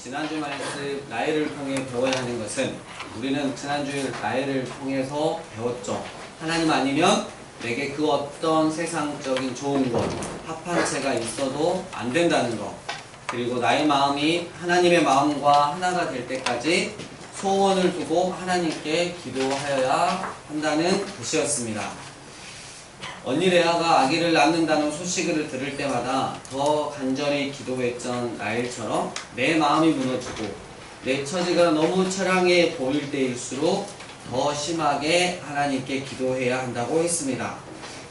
지난주 말씀 라헬을 통해 배워야 하는 것은 우리는 지난주 라헬을 통해서 배웠죠. 하나님 아니면 내게 그 어떤 세상적인 좋은 것, 합한 채가 있어도 안 된다는 것, 그리고 나의 마음이 하나님의 마음과 하나가 될 때까지 소원을 두고 하나님께 기도하여야 한다는 것이었습니다. 언니 레아가 아기를 낳는다는 소식을 들을 때마다 더 간절히 기도했던 라헬처럼 내 마음이 무너지고 내 처지가 너무 처량해 보일 때일수록 더 심하게 하나님께 기도해야 한다고 했습니다.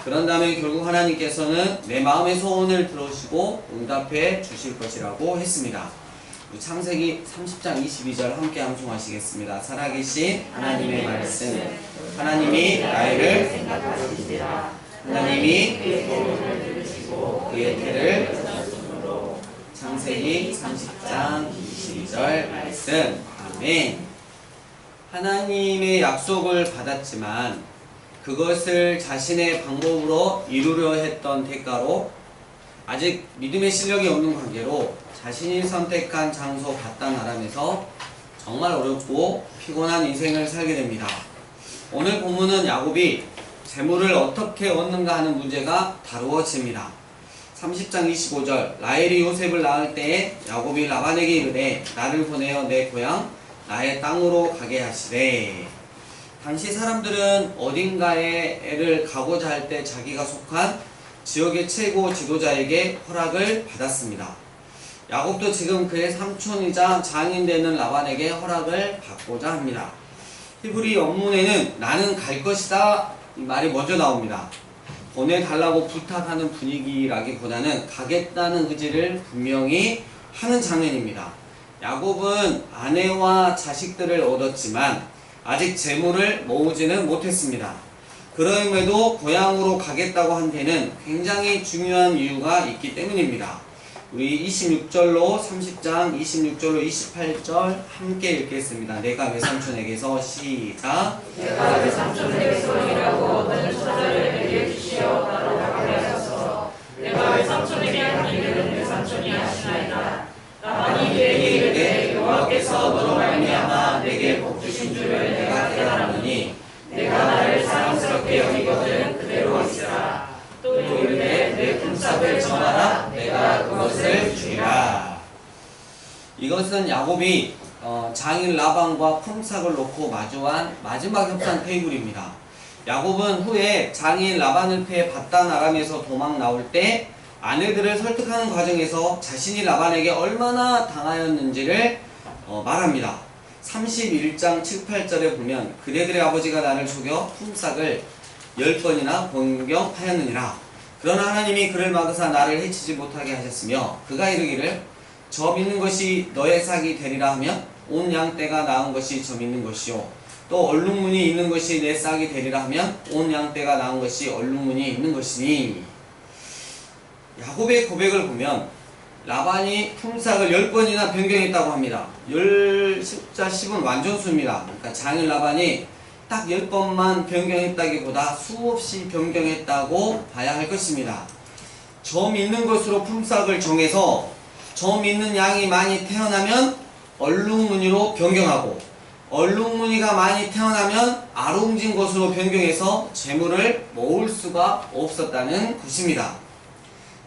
그런 다음에 결국 하나님께서는 내 마음의 소원을 들으시고 응답해 주실 것이라고 했습니다. 창세기 30장 22절 함께 암송하시겠습니다. 살아계신 하나님의 말씀, 하나님이 라헬을 생각하시리라. 하나님이 그의 태를 창세기 30장 22절 말씀. 아멘. 하나님의 약속을 받았지만 그것을 자신의 방법으로 이루려 했던 대가로 아직 믿음의 실력이 없는 관계로 자신이 선택한 장소 바단 아람에서 정말 어렵고 피곤한 인생을 살게 됩니다. 오늘 본문은 야곱이 재물을 어떻게 얻는가 하는 문제가 다루어집니다. 30장 25절 라헬이 요셉을 낳을 때에 야곱이 라반에게 이르되 나를 보내어 내 고향 나의 땅으로 가게 하시되. 당시 사람들은 어딘가에 애를 가고자 할 때 자기가 속한 지역의 최고 지도자에게 허락을 받았습니다. 야곱도 지금 그의 삼촌이자 장인 되는 라반에게 허락을 받고자 합니다. 히브리 원문에는 나는 갈 것이다 이 말이 먼저 나옵니다. 보내달라고 부탁하는 분위기라기보다는 가겠다는 의지를 분명히 하는 장면입니다. 야곱은 아내와 자식들을 얻었지만 아직 재물을 모으지는 못했습니다. 그럼에도 고향으로 가겠다고 한 데는 굉장히 중요한 이유가 있기 때문입니다. 우리 26절로 30장 26절로 28절 함께 읽겠습니다. 내가 외삼촌에게서 시작. 내가 외삼촌에게서 일하고 얻은 처자를 내게 주시어 나로 가게 하소서. 내가 외삼촌에게 한 일은 외삼촌이 하시나이다. 라반이 그에게 이르되 여호와께서 너로 말미암아 내게 복 주신 줄을 내가 깨달았노니 내가 나를 사랑스럽게 여기거든 그대로 있으라. 또 이르되 내 품삯을 정하라. 내가 그것을 주리라. 이것은 야곱이 장인 라반과 품삯을 놓고 마주한 마지막 협상 테이블입니다. 야곱은 후에 장인 라반을 패해 바단 아람에서 도망 나올 때 아내들을 설득하는 과정에서 자신이 라반에게 얼마나 당하였는지를 말합니다. 31장 7, 8절에 보면 그대들의 아버지가 나를 속여 품삯을 10번이나 변경하였느니라. 그러나 하나님이 그를 막으사 나를 해치지 못하게 하셨으며 그가 이르기를 점 있는 것이 너의 싹이 되리라 하면 온 양떼가 낳은 것이 점 있는 것이요 또 얼룩무늬 있는 것이 내 싹이 되리라 하면 온 양떼가 낳은 것이 얼룩무늬 있는 것이니. 야곱의 고백을 보면 라반이 품삯을 10번이나 변경했다고 합니다. 10자 10은 완전수입니다. 그러니까 장인 라반이 딱 10번만 변경했다기보다 수없이 변경했다고 봐야 할 것입니다. 점 있는 것으로 품삯을 정해서 점 있는 양이 많이 태어나면 얼룩무늬로 변경하고 얼룩무늬가 많이 태어나면 아롱진 것으로 변경해서 재물을 모을 수가 없었다는 것입니다.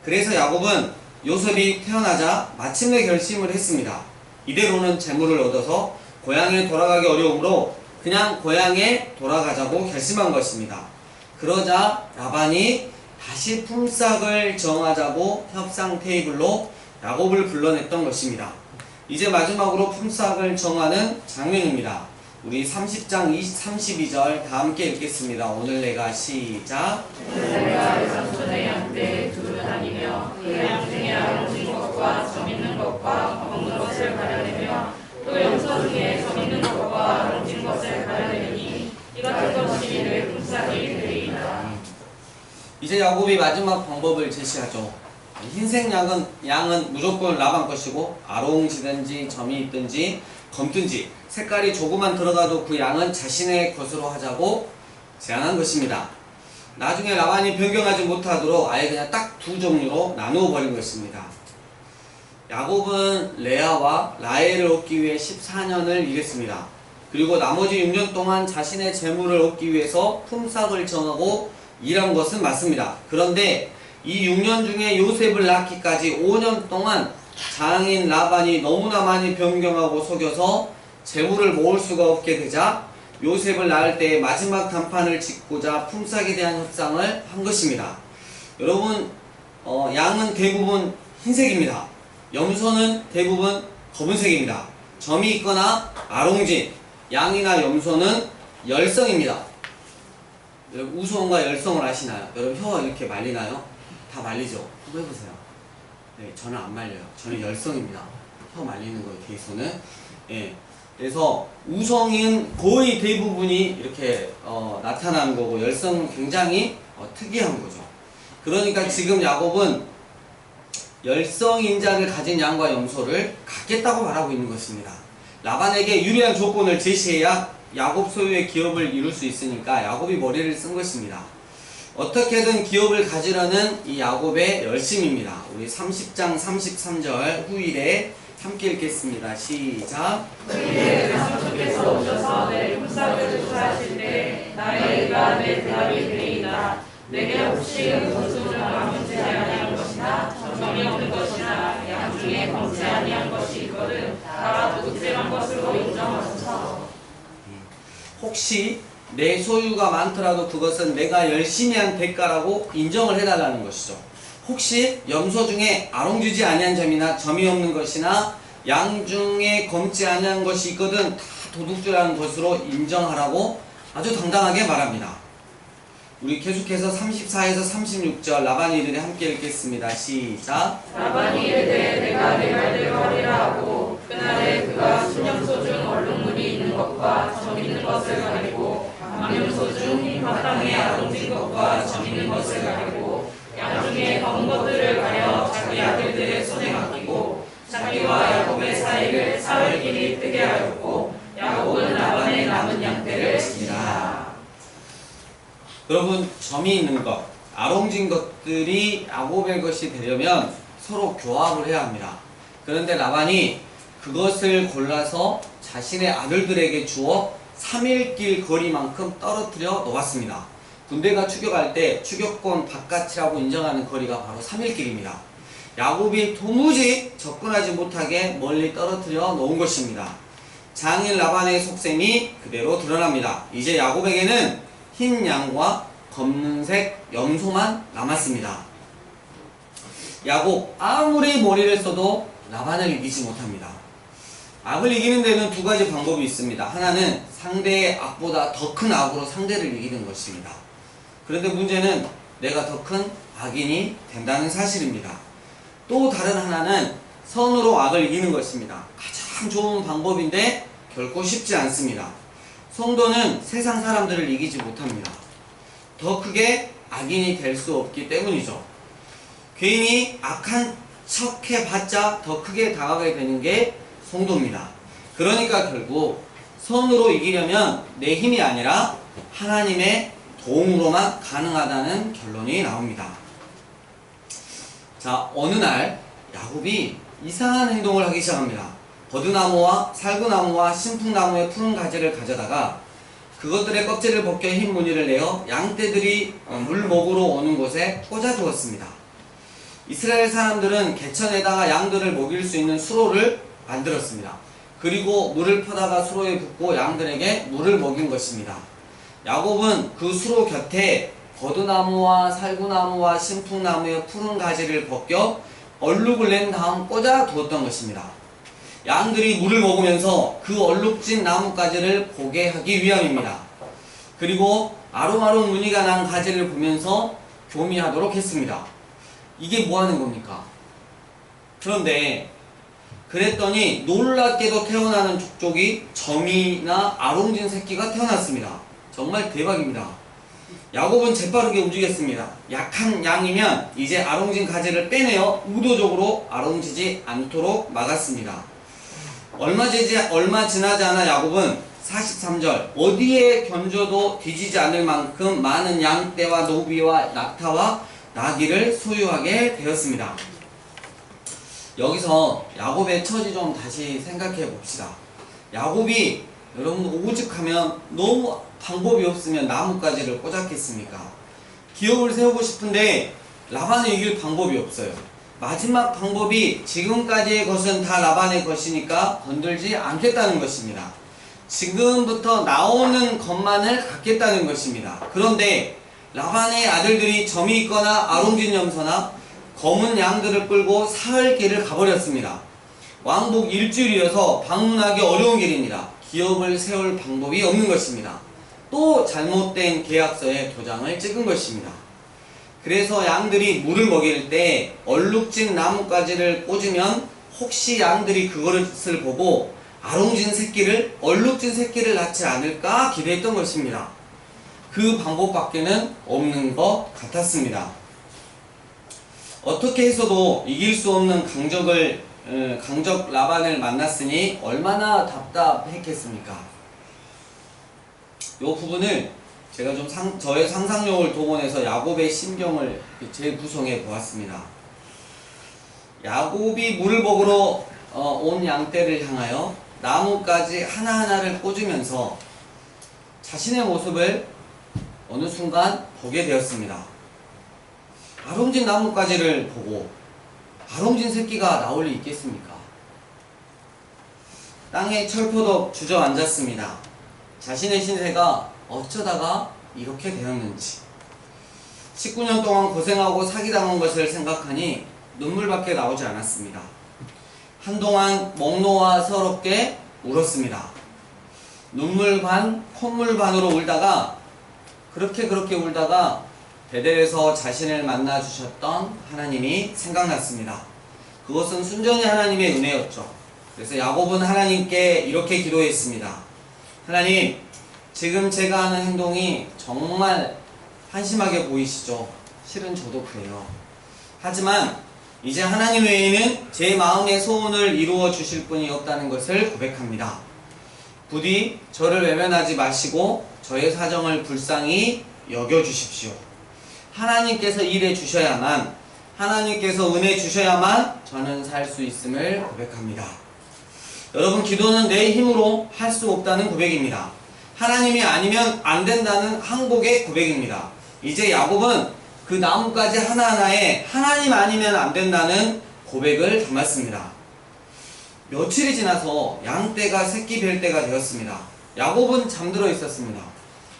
그래서 야곱은 요셉이 태어나자 마침내 결심을 했습니다. 이대로는 재물을 얻어서 고향에 돌아가기 어려우므로 그냥 고향에 돌아가자고 결심한 것입니다. 그러자 라반이 다시 품삯을 정하자고 협상 테이블로 야곱을 불러냈던 것입니다. 이제 마지막으로 품삯을 정하는 장면입니다. 우리 30장 32절 다 함께 읽겠습니다. 오늘 내가 시작. 내가 외삼촌의 양떼 둘을 다니며 그 양 중에 아름진 것과 점 있는 것과 먹는 것을 가려내며 또 염소 중에 점 있는 것과 아름진 것을 가려내니 이 같은 것이 내 품삯이 되리이다. 이제 야곱이 마지막 방법을 제시하죠. 흰색 양은 무조건 라반 것이고 아롱지든지 점이 있든지 검든지 색깔이 조금만 들어가도 그 양은 자신의 것으로 하자고 제안한 것입니다. 나중에 라반이 변경하지 못하도록 아예 그냥 딱 두 종류로 나누어 버린 것입니다. 야곱은 레아와 라헬을 얻기 위해 14년을 일했습니다. 그리고 나머지 6년 동안 자신의 재물을 얻기 위해서 품삯을 정하고 일한 것은 맞습니다. 그런데 이 6년 중에 요셉을 낳기까지 5년 동안 장인 라반이 너무나 많이 변경하고 속여서 재물을 모을 수가 없게 되자 요셉을 낳을 때 마지막 단판을 짓고자 품삯에 대한 협상을 한 것입니다. 여러분, 양은 대부분 흰색입니다. 염소는 대부분 검은색입니다. 점이 있거나 아롱진, 양이나 염소는 열성입니다. 여러분, 우성과 열성을 아시나요? 여러분, 혀 이렇게 말리나요? 다 말리죠? 한번 해보세요. 네, 저는 안 말려요. 저는 열성입니다. 혀 말리는 거에 대해서는. 예. 그래서 우성인 거의 대부분이 이렇게 나타나는 거고, 열성은 굉장히 특이한 거죠. 그러니까 지금 야곱은 열성인자를 가진 양과 염소를 갖겠다고 말하고 있는 것입니다. 라반에게 유리한 조건을 제시해야 야곱 소유의 기업을 이룰 수 있으니까 야곱이 머리를 쓴 것입니다. 어떻게든 기업을 가지려는 이 야곱의 열심입니다. 우리 30장 33절 후일에 함께 읽겠습니다. 시작. 그때 삼촌께서 오셔서 내 품삯을 조사하실 때 나의 의가 내 대답이 되이다. 내게 혹시 음소 중 아무지 아니한 것이나 정이 없는 것이나 양 중에 검지 아니한 것이 있거든 다 도둑질한 것으로 인정하소서. 혹시 내 소유가 많더라도 그것은 내가 열심히 한 대가라고 인정을 해달라는 것이죠. 혹시 염소 중에 아롱지지 아니한 점이나 점이 없는 것이나 양 중에 검지 아니한 것이 있거든 다 도둑질하는 것으로 인정하라고 아주 당당하게 말합니다. 우리 계속해서 34에서 36절 라반이 이르되 함께 읽겠습니다. 시작. 라반이 이르되 내가 내 말대로 하리라 하고 그날에 그가 순염소 중 얼룩무늬 있는 것과 점 있는 것을 가리고 암염소 중 바탕에 아롱진 것과 점 있는 것을 가리고 양 중에 검은 것들을 가려 자기 아들들의 손에 맡기고 자기와 야곱의 사이를 사흘 길이 뜨게 하였고 야곱은 라반의 남은 양떼를 지키라. 여러분, 점이 있는 것, 아롱진 것들이 야곱의 것이 되려면 서로 교합을 해야 합니다. 그런데 라반이 그것을 골라서 자신의 아들들에게 주어 3일길 거리만큼 떨어뜨려 놓았습니다. 군대가 추격할 때 추격권 바깥이라고 인정하는 거리가 바로 3일길입니다. 야곱이 도무지 접근하지 못하게 멀리 떨어뜨려 놓은 것입니다. 장인 라반의 속셈이 그대로 드러납니다. 이제 야곱에게는 흰 양과 검은색 염소만 남았습니다. 야곱, 아무리 머리를 써도 라반을 이기지 못합니다. 악을 이기는 데는 두 가지 방법이 있습니다. 하나는 상대의 악보다 더 큰 악으로 상대를 이기는 것입니다. 그런데 문제는 내가 더 큰 악인이 된다는 사실입니다. 또 다른 하나는 선으로 악을 이기는 것입니다. 가장 좋은 방법인데 결코 쉽지 않습니다. 성도는 세상 사람들을 이기지 못합니다. 더 크게 악인이 될 수 없기 때문이죠. 괜히 악한 척 해봤자 더 크게 다가가게 되는 게 성도입니다. 그러니까 결국 선으로 이기려면 내 힘이 아니라 하나님의 도움으로만 가능하다는 결론이 나옵니다. 자, 어느 날 야곱이 이상한 행동을 하기 시작합니다. 버드나무와 살구나무와 신풍나무의 푸른 가지를 가져다가 그것들의 껍질을 벗겨 흰 무늬를 내어 양떼들이 물 먹으러 오는 곳에 꽂아 두었습니다. 이스라엘 사람들은 개천에다가 양들을 먹일 수 있는 수로를 만들었습니다. 그리고 물을 퍼다가 수로에 붓고 양들에게 물을 먹인 것입니다. 야곱은 그 수로 곁에 버드나무와 살구나무와 신풍나무의 푸른 가지를 벗겨 얼룩을 낸 다음 꽂아 두었던 것입니다. 양들이 물을 먹으면서 그 얼룩진 나뭇가지를 보게 하기 위함입니다. 그리고 아롱아롱 무늬가 난 가지를 보면서 교미하도록 했습니다. 이게 뭐 하는 겁니까? 그런데 그랬더니 놀랍게도 태어나는 족족이 점이나 아롱진 새끼가 태어났습니다. 정말 대박입니다. 야곱은 재빠르게 움직였습니다. 약한 양이면 이제 아롱진 가지를 빼내어 의도적으로 아롱지지 않도록 막았습니다. 얼마 지나지 않아 야곱은 43절 어디에 견져도 뒤지지 않을 만큼 많은 양떼와 노비와 낙타와 나귀를 소유하게 되었습니다. 여기서 야곱의 처지 좀 다시 생각해 봅시다. 야곱이 여러분 오죽하면 너무 방법이 없으면 나뭇가지를 꽂았겠습니까? 기업을 세우고 싶은데 라반을 이길 방법이 없어요. 마지막 방법이 지금까지의 것은 다 라반의 것이니까 건들지 않겠다는 것입니다. 지금부터 나오는 것만을 갖겠다는 것입니다. 그런데 라반의 아들들이 점이 있거나 아롱진 염소나 검은 양들을 끌고 사흘 길을 가버렸습니다. 왕복 일주일이어서 방문하기 어려운 길입니다. 기업을 세울 방법이 없는 것입니다. 또 잘못된 계약서에 도장을 찍은 것입니다. 그래서 양들이 물을 먹일 때 얼룩진 나뭇가지를 꽂으면 혹시 양들이 그것을 보고 얼룩진 새끼를 낳지 않을까 기대했던 것입니다. 그 방법밖에는 없는 것 같았습니다. 어떻게 해서도 이길 수 없는 강적 라반을 만났으니 얼마나 답답했겠습니까? 이 부분을 제가 좀 저의 상상력을 동원해서 야곱의 심경을 재구성해 보았습니다. 야곱이 물을 먹으러 온 양떼를 향하여 나뭇가지 하나하나를 꽂으면서 자신의 모습을 어느 순간 보게 되었습니다. 아롱진 나뭇가지를 보고 아롱진 새끼가 나올 리 있겠습니까? 땅에 철포덕 주저앉았습니다. 자신의 신세가 어쩌다가 이렇게 되었는지 19년 동안 고생하고 사기당한 것을 생각하니 눈물밖에 나오지 않았습니다. 한동안 목 놓아서럽게 울었습니다. 눈물 반 콧물 반으로 울다가 그렇게 울다가 베델에서 자신을 만나 주셨던 하나님이 생각났습니다. 그것은 순전히 하나님의 은혜였죠. 그래서 야곱은 하나님께 이렇게 기도했습니다. 하나님, 지금 제가 하는 행동이 정말 한심하게 보이시죠? 실은 저도 그래요. 하지만 이제 하나님 외에는 제 마음의 소원을 이루어 주실 분이 없다는 것을 고백합니다. 부디 저를 외면하지 마시고 저의 사정을 불쌍히 여겨주십시오. 하나님께서 일해 주셔야만, 하나님께서 은혜 주셔야만 저는 살 수 있음을 고백합니다. 여러분, 기도는 내 힘으로 할 수 없다는 고백입니다. 하나님이 아니면 안 된다는 항복의 고백입니다. 이제 야곱은 그 나뭇가지 하나하나에 하나님 아니면 안 된다는 고백을 담았습니다. 며칠이 지나서 양떼가 새끼 뵐 때가 되었습니다. 야곱은 잠들어 있었습니다.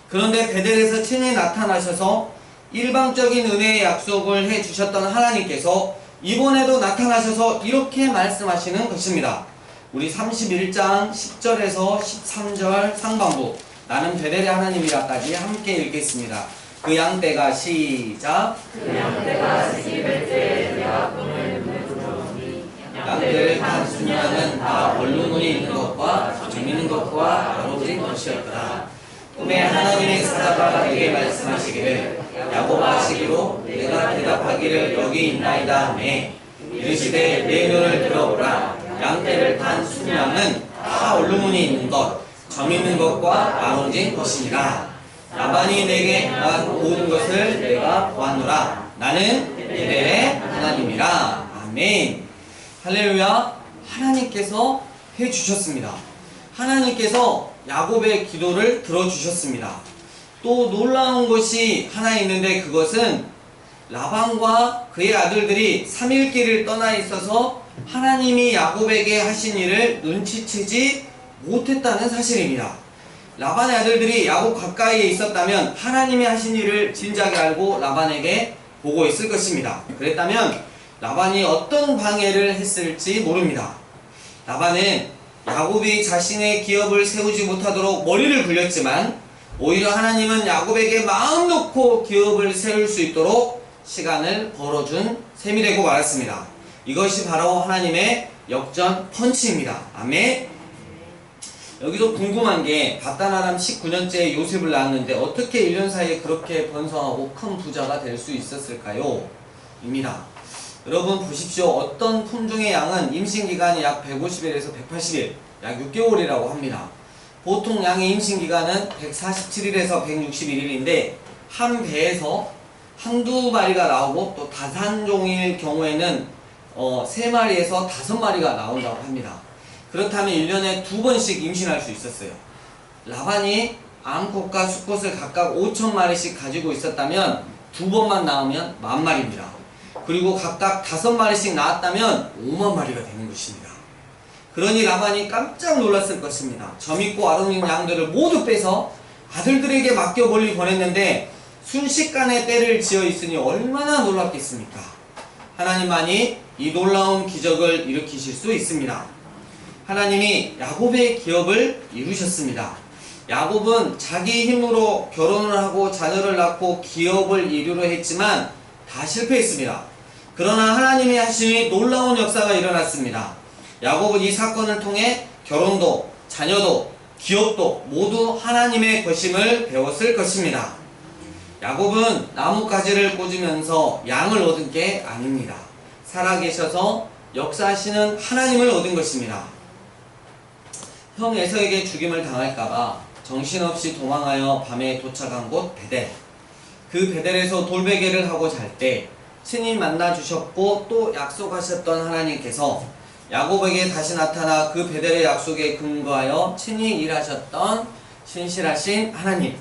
그런데 베델에서 친히 나타나셔서 일방적인 은혜의 약속을 해주셨던 하나님께서 이번에도 나타나셔서 이렇게 말씀하시는 것입니다. 우리 31장 10절에서 13절 상반부 나는 베델의 하나님이라까지 함께 읽겠습니다. 그 양떼가 시작. 그 양떼가 새끼 뵐 때 내가 꿈을 보니 양떼를 단 수냐는 다 얼룩무늬 있는 것과 점 있는 것과 아롱진 것이었더라. 꿈에 하나님의 사자가 내게 말씀하시기를 야곱아 하시기로 내가 대답하기를 여기 있나이다 하매 이르시되 내 눈을 들어보라. 양떼를 탄 순양은 다 얼룩무늬 있는 것, 점 있는 것과 아롱진 것이니라. 라반이 내게 한 모든 것을 내가 보았노라. 나는 베델의 하나님이라. 아멘. 할렐루야. 하나님께서 해주셨습니다. 하나님께서 야곱의 기도를 들어주셨습니다. 또 놀라운 것이 하나 있는데 그것은 라반과 그의 아들들이 3일길을 떠나 있어서 하나님이 야곱에게 하신 일을 눈치채지 못했다는 사실입니다. 라반의 아들들이 야곱 가까이에 있었다면 하나님이 하신 일을 진작에 알고 라반에게 보고했을 것입니다. 그랬다면 라반이 어떤 방해를 했을지 모릅니다. 라반은 야곱이 자신의 기업을 세우지 못하도록 머리를 굴렸지만 오히려 하나님은 야곱에게 마음 놓고 기업을 세울 수 있도록 시간을 벌어준 셈이 되고 말았습니다. 이것이 바로 하나님의 역전 펀치입니다. 아멘. 여기서 궁금한 게 밧단 아람 19년째 요셉을 낳았는데 어떻게 1년 사이에 그렇게 번성하고 큰 부자가 될 수 있었을까요? 입니다. 여러분 보십시오. 어떤 품종의 양은 임신기간이 약 150일에서 180일, 약 6개월이라고 합니다. 보통 양의 임신기간은 147일에서 161일인데 한 배에서 한두 마리가 나오고 또 다산종일 경우에는 3마리에서 5마리가 나온다고 합니다. 그렇다면 1년에 2번씩 임신할 수 있었어요. 라반이 암컷과 수컷을 각각 5,000마리씩 가지고 있었다면 2번만 낳으면 10,000마리입니다. 그리고 각각 5마리씩 낳았다면 5만 마리가 되는 것입니다. 그러니 라반이 깜짝 놀랐을 것입니다. 점있고 아름다운 양들을 모두 빼서 아들들에게 맡겨 멀리 보냈는데 순식간에 때를 지어 있으니 얼마나 놀랐겠습니까? 하나님만이 이 놀라운 기적을 일으키실 수 있습니다. 하나님이 야곱의 기업을 이루셨습니다. 야곱은 자기 힘으로 결혼을 하고 자녀를 낳고 기업을 이루려 했지만 다 실패했습니다. 그러나 하나님이 하시니 놀라운 역사가 일어났습니다. 야곱은 이 사건을 통해 결혼도 자녀도 기업도 모두 하나님의 것임을 배웠을 것입니다. 야곱은 나뭇가지를 꽂으면서 양을 얻은 게 아닙니다. 살아계셔서 역사하시는 하나님을 얻은 것입니다. 형 에서에게 죽임을 당할까봐 정신없이 도망하여 밤에 도착한 곳 베델. 그 베델에서 돌베개를 하고 잘 때 친히 만나 주셨고 또 약속하셨던 하나님께서 야곱에게 다시 나타나 그 베델의 약속에 근거하여 친히 일하셨던 신실하신 하나님.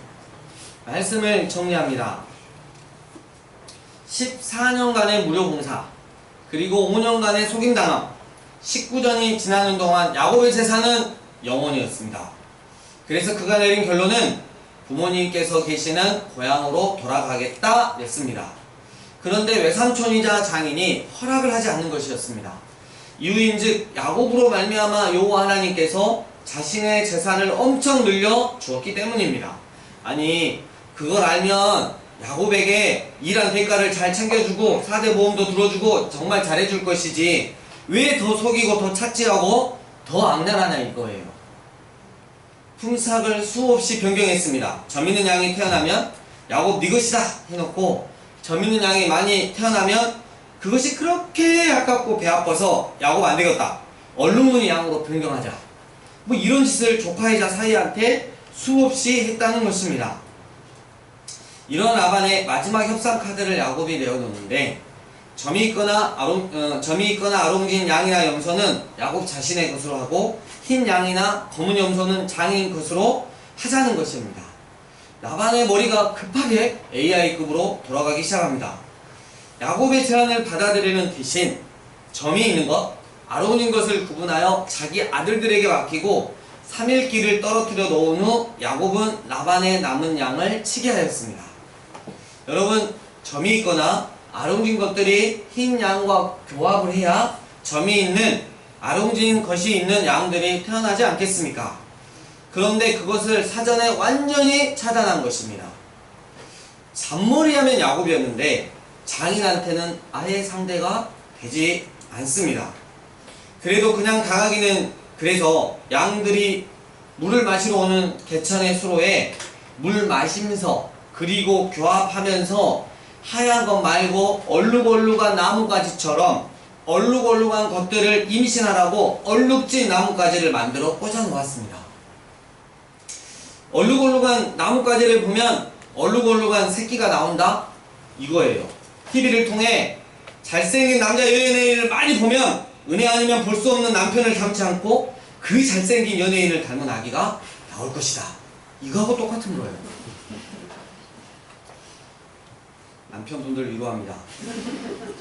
말씀을 정리합니다. 14년간의 무료봉사, 그리고 5년간의 속임당함, 19전이 지나는 동안 야곱의 재산은 영원이었습니다. 그래서 그가 내린 결론은 부모님께서 계시는 고향으로 돌아가겠다 냈습니다. 그런데 외삼촌이자 장인이 허락을 하지 않는 것이었습니다. 이유인즉 야곱으로 말미암아 여호와 하나님께서 자신의 재산을 엄청 늘려 주었기 때문입니다. 아니, 그걸 알면 야곱에게 일한 대가를 잘 챙겨주고 4대 보험도 들어주고 정말 잘해줄 것이지 왜 더 속이고 더 착지하고 더 악랄하냐 이거예요. 품삯을 수없이 변경했습니다. 점 있는 양이 태어나면 야곱 네 것이다 해놓고 점 있는 양이 많이 태어나면 그것이 그렇게 아깝고 배 아파서 야곱 안 되겠다, 얼룩무늬 양으로 변경하자, 뭐 이런 짓을 조카이자 사이한테 수없이 했다는 것입니다. 이런 라반의 마지막 협상 카드를 야곱이 내어놓는데 점이 있거나 아롱진 양이나 염소는 야곱 자신의 것으로 하고 흰 양이나 검은 염소는 장인 것으로 하자는 것입니다. 라반의 머리가 급하게 AI급으로 돌아가기 시작합니다. 야곱의 제안을 받아들이는 대신 점이 있는 것, 아론인 것을 구분하여 자기 아들들에게 맡기고 3일 길을 떨어뜨려 놓은 후 야곱은 라반의 남은 양을 치게 하였습니다. 여러분, 점이 있거나 아롱진 것들이 흰 양과 교합을 해야 점이 있는 아롱진 것이 있는 양들이 태어나지 않겠습니까? 그런데 그것을 사전에 완전히 차단한 것입니다. 잔머리하면 야곱이었는데 장인한테는 아예 상대가 되지 않습니다. 그래도 그냥 당하기는, 그래서 양들이 물을 마시러 오는 개천의 수로에 물 마시면서 그리고 교합하면서 하얀 것 말고 얼룩얼룩한 나뭇가지처럼 얼룩얼룩한 것들을 임신하라고 얼룩진 나뭇가지를 만들어 꽂아 놓았습니다. 얼룩얼룩한 나뭇가지를 보면 얼룩얼룩한 새끼가 나온다? 이거예요. TV를 통해 잘생긴 남자 연예인을 많이 보면 은혜 아니면 볼 수 없는 남편을 닮지 않고 그 잘생긴 연예인을 닮은 아기가 나올 것이다. 이거하고 똑같은 거예요. 남편분들 위로합니다.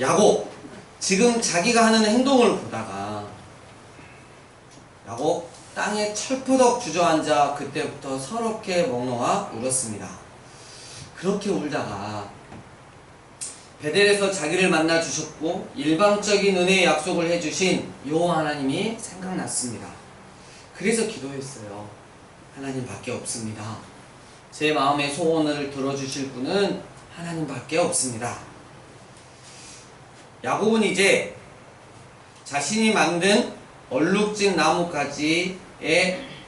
야곱, 지금 자기가 하는 행동을 보다가 야곱 땅에 철푸덕 주저앉아 그때부터 서럽게 멍놓아 울었습니다. 그렇게 울다가 베델에서 자기를 만나 주셨고 일방적인 은혜의 약속을 해주신 여호와 하나님이 생각났습니다. 그래서 기도했어요. 하나님밖에 없습니다. 제 마음의 소원을 들어주실 분은 하나님밖에 없습니다. 야곱은 이제 자신이 만든 얼룩진 나뭇가지의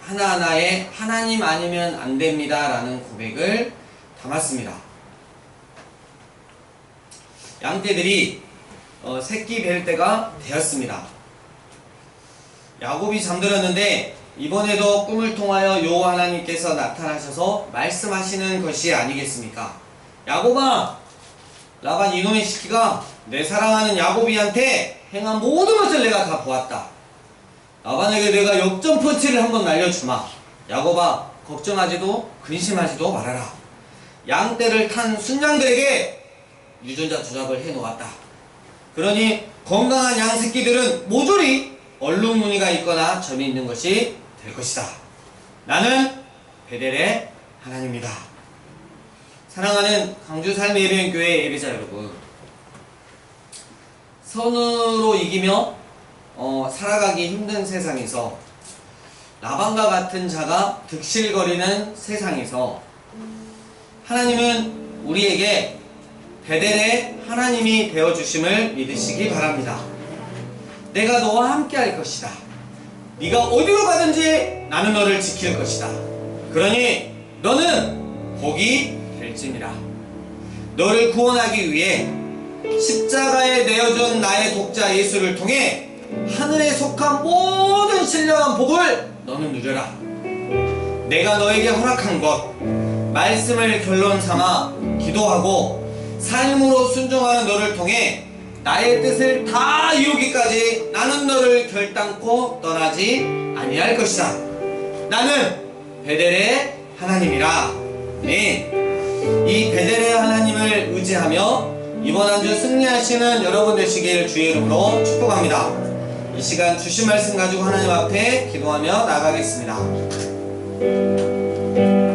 하나하나에 하나님 아니면 안 됩니다 라는 고백을 담았습니다. 양떼들이 새끼 뵐 때가 되었습니다. 야곱이 잠들었는데 이번에도 꿈을 통하여 여호와 하나님께서 나타나셔서 말씀하시는 것이 아니겠습니까? 야곱아, 라반 이놈의 시키가 내 사랑하는 야곱이한테 행한 모든 것을 내가 다 보았다. 라반에게 내가 역전 펀치를 한번 날려주마. 야곱아, 걱정하지도 근심하지도 말아라. 양떼를 탄 순양들에게 유전자 조작을 해놓았다. 그러니 건강한 양 새끼들은 모조리 얼룩무늬가 있거나 점이 있는 것이 될 것이다. 나는 베델의 하나님이다. 사랑하는 강주 삶의 예배교회 예배자 여러분, 선으로 이기며 살아가기 힘든 세상에서, 라반과 같은 자가 득실거리는 세상에서 하나님은 우리에게 베델의 하나님이 되어주심을 믿으시기 바랍니다. 내가 너와 함께 할 것이다. 네가 어디로 가든지 나는 너를 지킬 것이다. 그러니 너는 복이 될지니라. 너를 구원하기 위해 십자가에 내어준 나의 독자 예수를 통해 하늘에 속한 모든 신령한 복을 너는 누려라. 내가 너에게 허락한 것, 말씀을 결론 삼아 기도하고 삶으로 순종하는 너를 통해 나의 뜻을 다 이루기까지 나는 너를 결단코 떠나지 아니할 것이다. 나는 베델의 하나님이라. 네. 이 베델의 하나님을 의지하며 이번 한 주 승리하시는 여러분 되시길 주의 이름으로 축복합니다. 이 시간 주신 말씀 가지고 하나님 앞에 기도하며 나가겠습니다.